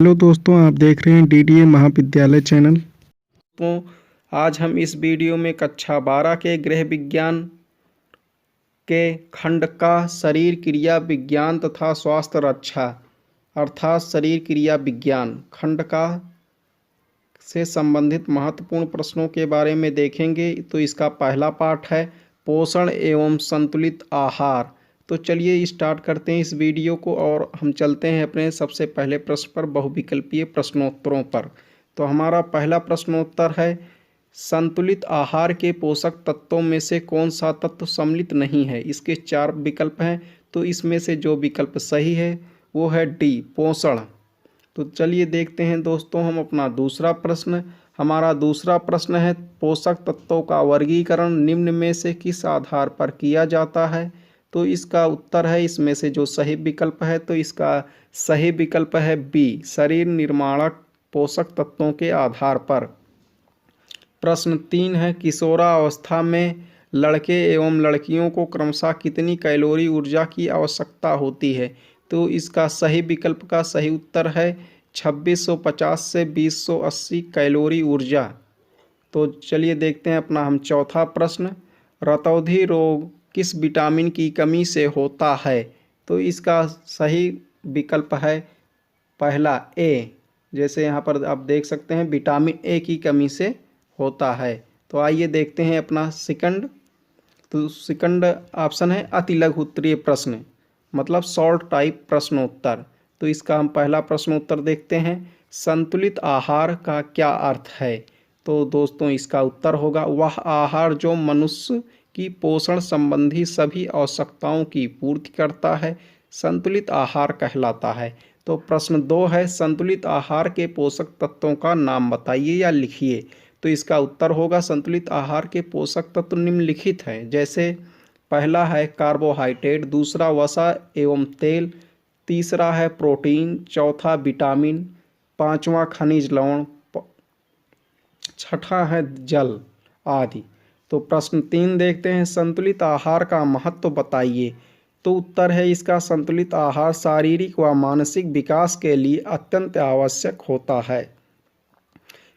Hello दोस्तों, आप देख रहे हैं डीडीए महाविद्यालय चैनल। तो आज हम इस वीडियो में कक्षा 12 के गृह विज्ञान के खंड का शरीर क्रिया विज्ञान तथा स्वास्थ्य रक्षा अर्थात शरीर क्रिया विज्ञान खंड का से संबंधित महत्वपूर्ण प्रश्नों के बारे में देखेंगे। तो इसका पहला पाठ है पोषण एवं संतुलित आहार। तो चलिए स्टार्ट करते हैं इस वीडियो को और हम चलते हैं अपने सबसे पहले प्रश्न पर, बहुविकल्पीय प्रश्नोत्तरों पर। तो हमारा पहला प्रश्नोत्तर है, संतुलित आहार के पोषक तत्वों में से कौन सा तत्व सम्मिलित नहीं है। इसके 4 विकल्प हैं, तो इसमें से जो विकल्प सही है वो है डी, पोषण। तो चलिए देखते हैं दोस्तों हम अपना दूसरा प्रश्न। हमारा दूसरा प्रश्न है, पोषक तत्वों का वर्गीकरण निम्न में से किस आधार पर किया जाता है। तो इसका उत्तर है, इसमें से जो सही विकल्प है, तो इसका सही विकल्प है बी, शरीर निर्माणक पोषक तत्वों के आधार पर। प्रश्न 3 है, किशोरावस्था में लड़के एवं लड़कियों को क्रमशः कितनी कैलोरी ऊर्जा की आवश्यकता होती है। तो इसका सही विकल्प का सही उत्तर है 2650 से 2080 कैलोरी ऊर्जा। तो चलिए देखते हैं अपना हम चौथा प्रश्न, रतौंधी रोग किस विटामिन की कमी से होता है। तो इसका सही विकल्प है पहला ए, जैसे यहाँ पर आप देख सकते हैं विटामिन ए की कमी से होता है। तो आइए देखते हैं अपना सेकंड। तो सेकंड ऑप्शन है अति लघु उत्तरीय प्रश्न, मतलब शॉर्ट टाइप प्रश्नोत्तर। तो इसका हम पहला प्रश्नोत्तर देखते हैं, संतुलित आहार का क्या अर्थ है। तो दोस्तों इसका उत्तर होगा वह आहार जो मनुष्य की पोषण संबंधी सभी आवश्यकताओं की पूर्ति करता है, संतुलित आहार कहलाता है। तो प्रश्न 2 है, संतुलित आहार के पोषक तत्वों का नाम बताइए या लिखिए। तो इसका उत्तर होगा संतुलित आहार के पोषक तत्व निम्नलिखित हैं, जैसे पहला है कार्बोहाइड्रेट, दूसरा वसा एवं तेल, तीसरा है प्रोटीन, चौथा विटामिन, पांचवा खनिज लवण, छठा है जल आदि। तो प्रश्न 3 देखते हैं, संतुलित आहार का महत्व बताइए। तो उत्तर है इसका, संतुलित आहार शारीरिक व मानसिक विकास के लिए अत्यंत आवश्यक होता है।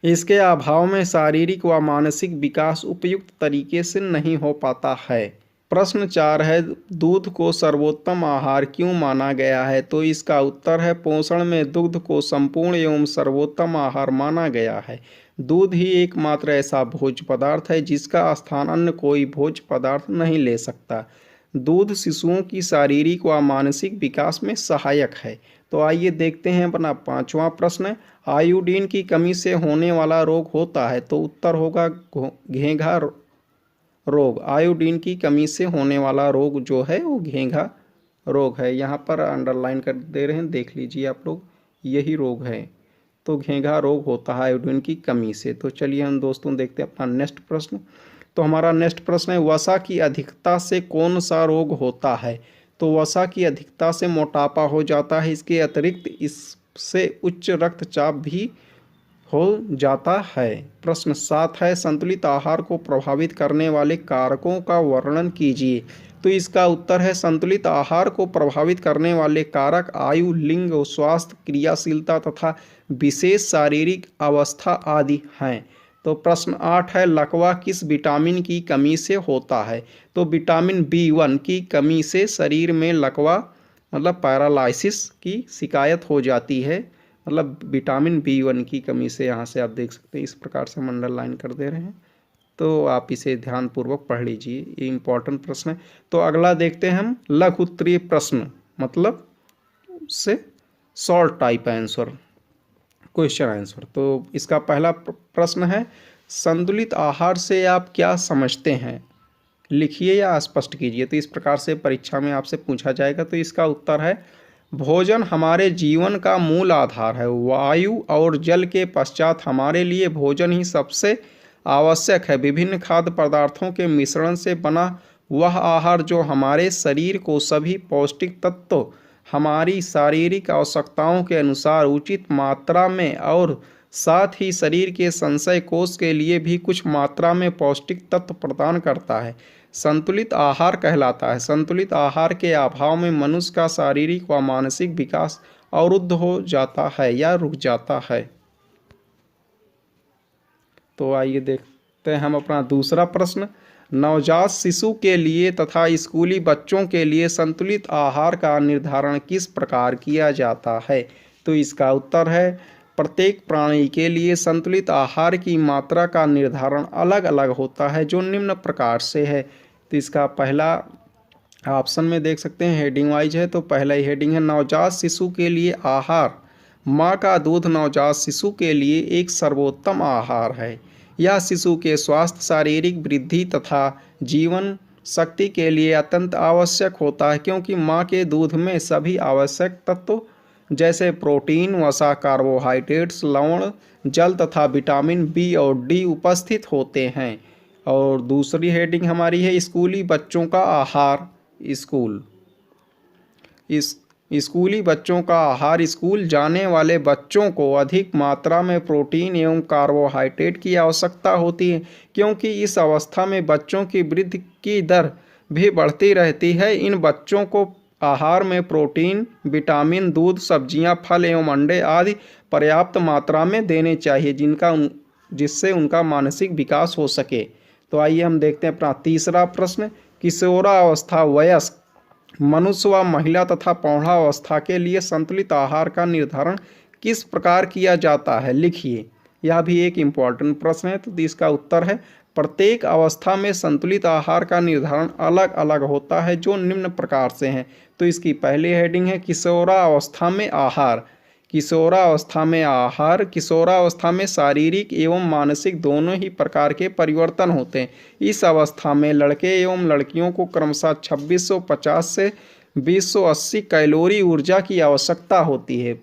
इसके अभाव में शारीरिक व मानसिक विकास उपयुक्त तरीके से नहीं हो पाता है। प्रश्न 4 है, दूध को सर्वोत्तम आहार क्यों माना गया है। तो इसका उत्तर है, पोषण में दुग्ध को संपूर्ण एवं सर्वोत्तम आहार माना गया है। दूध ही एकमात्र ऐसा भोज्य पदार्थ है जिसका स्थान अन्य कोई भोज्य पदार्थ नहीं ले सकता। दूध शिशुओं की शारीरिक व मानसिक विकास में सहायक है। तो आइए देखते हैं अपना पांचवा प्रश्न, आयोडीन की कमी से होने वाला रोग होता है। तो उत्तर होगा घेंघा रोग। आयोडीन की कमी से होने वाला रोग जो है वो घेंघा रोग है। यहाँ पर अंडरलाइन कर दे रहे हैं, देख लीजिए आप लोग, यही रोग है। तो घेंघा रोग होता है आयोडीन की कमी से। तो चलिए हम दोस्तों देखते हैं अपना नेक्स्ट प्रश्न। तो हमारा नेक्स्ट प्रश्न है, वसा की अधिकता से कौन सा रोग होता है। तो वसा की अधिकता से मोटापा हो जाता है, इसके अतिरिक्त इससे उच्च रक्तचाप भी हो जाता है। प्रश्न 7 है, संतुलित आहार को प्रभावित करने वाले कारकों का वर्णन कीजिए। तो इसका उत्तर है, संतुलित आहार को प्रभावित करने वाले कारक आयु, लिंग, स्वास्थ्य, क्रियाशीलता तथा विशेष शारीरिक अवस्था आदि हैं। तो प्रश्न 8 है, लकवा किस विटामिन की कमी से होता है। तो विटामिन B1 की कमी से शरीर में लकवा मतलब पैरालिसिस की शिकायत हो जाती है। मतलब विटामिन B1 की कमी से, यहाँ से आप देख सकते हैं इस प्रकार से हम अंडरलाइन कर दे रहे हैं। तो आप इसे ध्यानपूर्वक पढ़ लीजिए, ये इंपॉर्टेंट प्रश्न है। तो अगला देखते हैं हम लघु उत्तरीय प्रश्न, मतलब से short type answer, question answer. तो इसका पहला प्रश्न है, संतुलित आहार से आप क्या समझते हैं, लिखिए या स्पष्ट कीजिए। तो इस प्रकार से परीक्षा में आपसे पूछा जाएगा। तो इसका उत्तर है, भोजन हमारे जीवन का मूल आधार है। वायु और जल के पश्चात हमारे लिए भोजन ही सबसे आवश्यक है। विभिन्न खाद्य पदार्थों के मिश्रण से बना वह आहार जो हमारे शरीर को सभी पौष्टिक तत्व हमारी शारीरिक आवश्यकताओं के अनुसार उचित मात्रा में और साथ ही शरीर के संचय कोष के लिए भी कुछ मात्रा में पौष्टिक तत्व प्रदान करता है, संतुलित आहार कहलाता है। संतुलित आहार के अभाव में मनुष्य का शारीरिक व मानसिक विकास अवरुद्ध हो जाता है या रुक जाता है। तो आइए देखते हैं हम अपना दूसरा प्रश्न। नवजात शिशु के लिए तथा स्कूली बच्चों के लिए संतुलित आहार का निर्धारण किस प्रकार किया जाता है? तो इसका उत्तर है प्रत्येक प्राणी के लिए संतुलित आहार की मात्रा का निर्धारण अलग अलग होता है, जो निम्न प्रकार से है। तो इसका पहला ऑप्शन में देख सकते हैं, हेडिंग वाइज है। तो पहला ही हेडिंग है नवजात शिशु के लिए आहार। माँ का दूध नवजात शिशु के लिए एक सर्वोत्तम आहार है। यह शिशु के स्वास्थ्य, शारीरिक वृद्धि तथा जीवन शक्ति के लिए अत्यंत आवश्यक होता है, क्योंकि माँ के दूध में सभी आवश्यक तत्व जैसे प्रोटीन, वसा, कार्बोहाइड्रेट्स, लवण, जल तथा विटामिन बी और डी उपस्थित होते हैं। और दूसरी हेडिंग हमारी है स्कूली बच्चों का आहार। स्कूली बच्चों का आहार स्कूल जाने वाले बच्चों को अधिक मात्रा में प्रोटीन एवं कार्बोहाइड्रेट की आवश्यकता होती है, क्योंकि इस अवस्था में बच्चों की वृद्धि की दर भी बढ़ती रहती है। इन बच्चों को आहार में प्रोटीन, विटामिन, दूध, सब्जियां, फल एवं अंडे आदि पर्याप्त मात्रा में देने चाहिए, जिससे उनका मानसिक विकास हो सके। तो आइए हम देखते हैं अपना तीसरा प्रश्न। किशोरावस्था, वयस्क मनुष्य व महिला तथा प्रौढ़ावस्था के लिए संतुलित आहार का निर्धारण किस प्रकार किया जाता है? लिखिए। यह भी एक इम्पॉर्टेंट प्रश्न है। तो इसका उत्तर है प्रत्येक अवस्था में संतुलित आहार का निर्धारण अलग अलग होता है, जो निम्न प्रकार से हैं। तो इसकी पहली हेडिंग है किशोरावस्था में आहार। किशोरावस्था में आहार। किशोरावस्था में शारीरिक एवं मानसिक दोनों ही प्रकार के परिवर्तन होते हैं। इस अवस्था में लड़के एवं लड़कियों को क्रमशः 2650 से 2080 कैलोरी ऊर्जा की आवश्यकता होती है।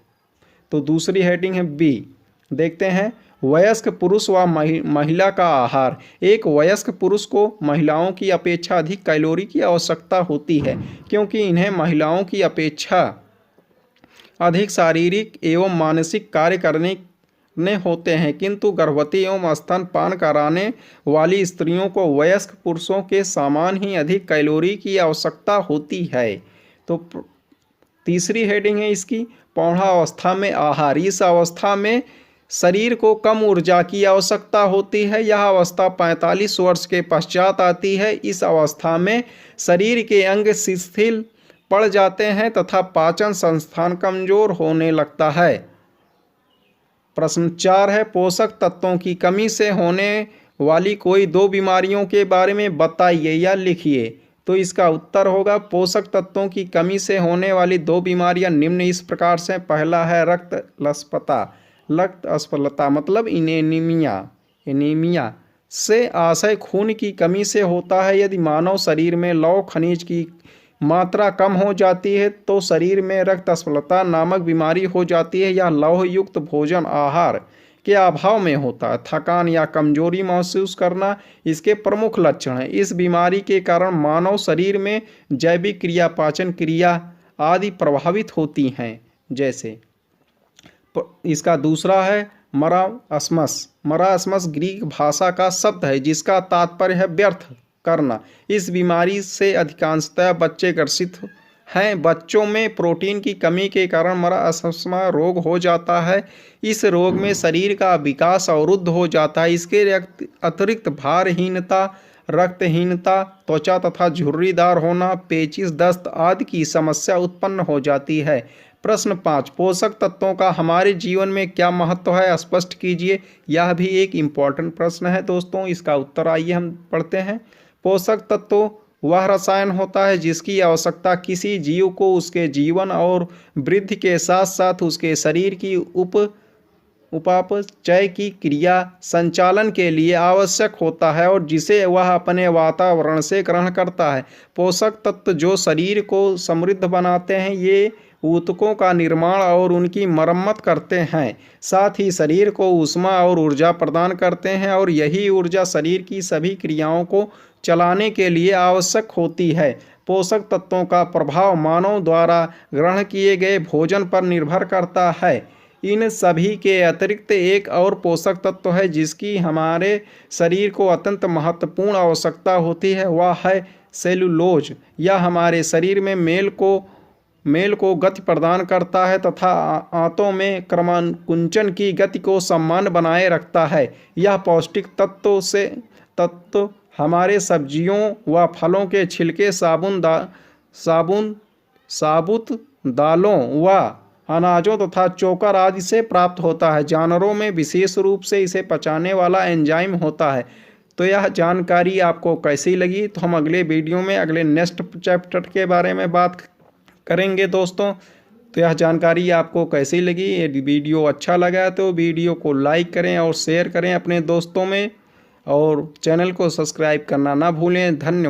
तो दूसरी हेडिंग है बी। देखते हैं वयस्क पुरुष व महिला का आहार। एक वयस्क पुरुष को महिलाओं की अपेक्षा अधिक कैलोरी की आवश्यकता होती है, क्योंकि इन्हें महिलाओं की अपेक्षा अधिक शारीरिक एवं मानसिक कार्य करने होते हैं, किंतु गर्भवती एवं स्तनपान कराने वाली स्त्रियों को वयस्क पुरुषों के समान ही अधिक कैलोरी की आवश्यकता होती है। तो तीसरी हेडिंग है इसकी प्रौढ़ावस्था में आहार। इस अवस्था में शरीर को कम ऊर्जा की आवश्यकता होती है। यह अवस्था 45 वर्ष के पश्चात आती है। इस अवस्था में शरीर के अंग शिथिल पड़ जाते हैं तथा पाचन संस्थान कमजोर होने लगता है। प्रश्न 4 है पोषक तत्वों की कमी से होने वाली कोई दो बीमारियों के बारे में बताइए या लिखिए। तो इसका उत्तर होगा पोषक तत्वों की कमी से होने वाली दो बीमारियां निम्न इस प्रकार से। पहला है रक्त अस्फलता मतलब एनीमिया से आशय खून की कमी से होता है। यदि मानव शरीर में लौह खनिज की मात्रा कम हो जाती है तो शरीर में रक्त अस्फलता नामक बीमारी हो जाती है। यह लौह युक्त भोजन आहार के अभाव में होता है। थकान या कमजोरी महसूस करना इसके प्रमुख लक्षण हैं। इस बीमारी के कारण मानव शरीर में जैविक क्रिया, पाचन क्रिया आदि प्रभावित होती हैं। जैसे इसका दूसरा है मरास्मस ग्रीक भाषा का शब्द है, जिसका तात्पर्य है व्यर्थ करना। इस बीमारी से अधिकांशतः बच्चे ग्रसित हैं। बच्चों में प्रोटीन की कमी के कारण मरास्मस रोग हो जाता है। इस रोग में शरीर का विकास अवरुद्ध हो जाता है। इसके अतिरिक्त भारहीनता, रक्तहीनता, त्वचा तथा झुर्रीदार होना, पेचिश, दस्त आदि की समस्या उत्पन्न हो जाती है। प्रश्न 5 पोषक तत्वों का हमारे जीवन में क्या महत्व है, स्पष्ट कीजिए। यह भी एक इम्पॉर्टेंट प्रश्न है दोस्तों। इसका उत्तर आइए हम पढ़ते हैं। पोषक तत्व वह रसायन होता है जिसकी आवश्यकता किसी जीव को उसके जीवन और वृद्धि के साथ साथ उसके शरीर की उपापचय की क्रिया संचालन के लिए आवश्यक होता है और जिसे वह अपने वातावरण से ग्रहण करता है। पोषक तत्व जो शरीर को समृद्ध बनाते हैं, ये ऊतकों का निर्माण और उनकी मरम्मत करते हैं, साथ ही शरीर को ऊष्मा और ऊर्जा प्रदान करते हैं और यही ऊर्जा शरीर की सभी क्रियाओं को चलाने के लिए आवश्यक होती है। पोषक तत्वों का प्रभाव मानव द्वारा ग्रहण किए गए भोजन पर निर्भर करता है। इन सभी के अतिरिक्त एक और पोषक तत्व है जिसकी हमारे शरीर को अत्यंत महत्वपूर्ण आवश्यकता होती है, वह है सेलुलोज। यह हमारे शरीर में मेल को मेल को गति प्रदान करता है तथा आंतों में क्रमानुकुंचन की गति को समान बनाए रखता है। यह पौष्टिक तत्व हमारे सब्जियों व फलों के छिलके, साबुत दालों व अनाजों तथा चोकर आदि से प्राप्त होता है। जानवरों में विशेष रूप से इसे पचाने वाला एंजाइम होता है। तो यह जानकारी आपको कैसी लगी, तो हम अगले वीडियो में अगले नेक्स्ट चैप्टर के बारे में बात करेंगे दोस्तों। तो यह जानकारी आपको कैसी लगी, ये वीडियो अच्छा लगा तो वीडियो को लाइक करें और शेयर करें अपने दोस्तों में, और चैनल को सब्सक्राइब करना ना भूलें। धन्यवाद।